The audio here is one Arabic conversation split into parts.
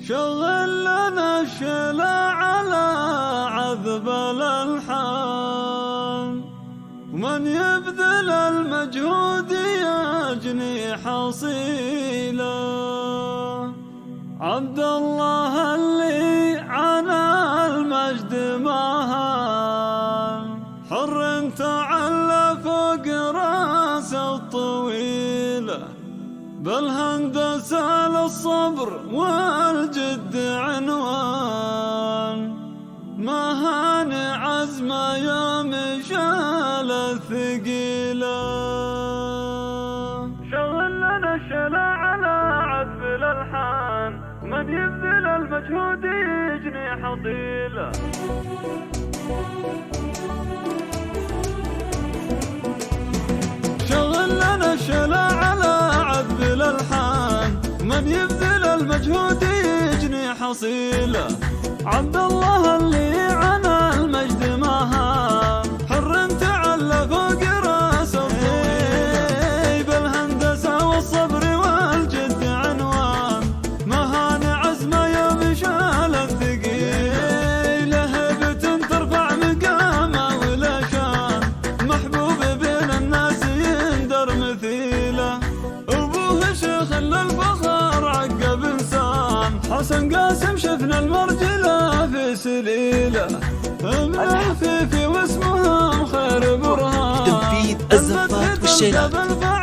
شغل لنا الشلا على عذب الألحان، ومن يبذل المجهود يجني حصيله. عبد الله اللي عنا المجد مهان، حر تعلى فوق راسه الطويله، بالهندسة للصبر والجد عنوان، مهان عزمه يوم شال الثقيله. شغل لنا الشلا على عذب الألحان، من يبذل المجهود يجني حصيله. شغل لنا الشلا على عذب الألحان، من يبذل المجهود يجني حصيله. عبد الله اللي عنا المجد مهان، حر تعلى فوق راسه الطويل، بالهندسة والصبر والجد عنوان، مهان عزمه يوم شال الثقيل، هبة ترفع مقامه ولا شان، محبوب بين الناس يندر مثيله. أبوه شيخ للفخر عقب إنسان، حسن قاسم شفنا المرجله في سليله، من عفيفي واسمهم خير برهان. لتنفيذ الزفات والشيلات.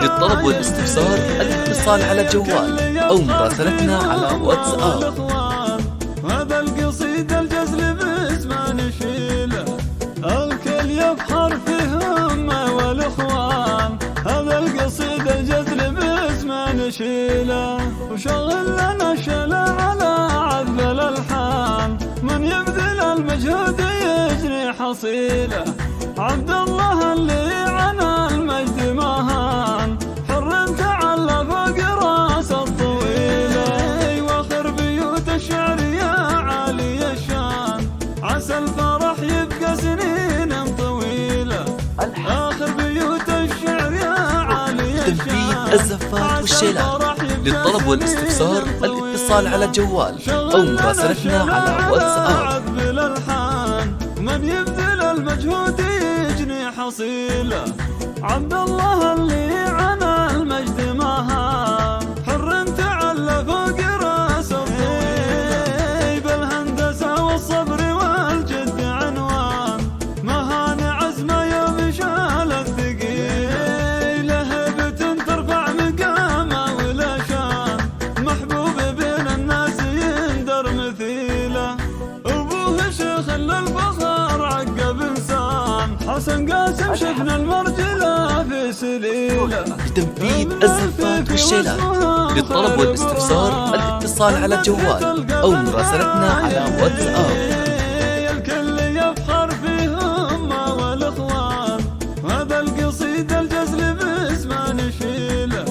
للطلب والاستفسار الاتصال على الجوال أو مراسلتنا على واتساب. هذا القصيد الجزل باسمه نشيله، الكل يفخر فيهم والإخوان، هذا القصيد الجزل باسمه نشيله. وشغل لنا الشلا على عذب الألحان، من يبذل المجهود يجني حصيله. عبد الله اللي عنا المجد مهان، حر تعلى فوق راسه الطويله، واخر بيوت الشعر يا عالي الشان، عسى الفرح يبقى سنين طويله. اخر بيوت الشعر يا عالي الشان. تنفيذ الزفات والشيلات. للطلب والاستفسار الاتصال على الجوال أو مراسلتنا على واتساب. من يبذل المجهود يجني حصيله. عبد الله اللي عنا المجد مهان، حر تعلى فوق راسه الطويل، بالهندسة والصبر والجد عنوان، مهان عزمه يوم شال الثقيل، هبة ترفع مقامه ولا شان، محبوب بين الناس يندر مثيله. أبوه شيخ للفخر عقب إنسان، حسن قاسم شفنا المرجله في سليله. لتنفيذ الزفات والشيلات. للطلب والاستفسار الاتصال على الجوال أو مراسلتنا على واتساب. الكل يفخر فيهم والإخوان، هذا القصيد الجزل باسمه نشيله،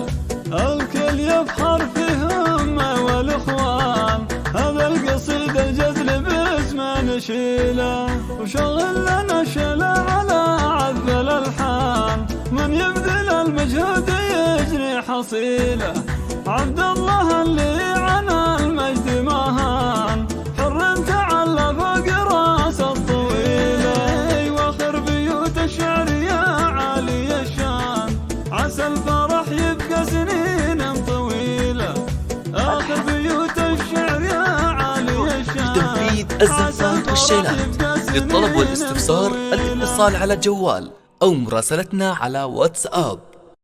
الكل يفخر فيهم والإخوان، هذا القصيد الجزل باسمه نشيله. وشغل لنا الشلا على عذب الألحان، من يبذل المجهود يجني حصيله. عبد الله اللي عنا المجد مهان، حر تعلى فوق راسه الطويله، واخر بيوت الشعر يا عالي الشان، عسى الفرح يبقى سنين طويله. اخر بيوت الشعر يا عالي الشان. لتنفيذ الزفات والشيلات. للطلب والاستفسار الاتصال على الجوال أو مراسلتنا على واتساب.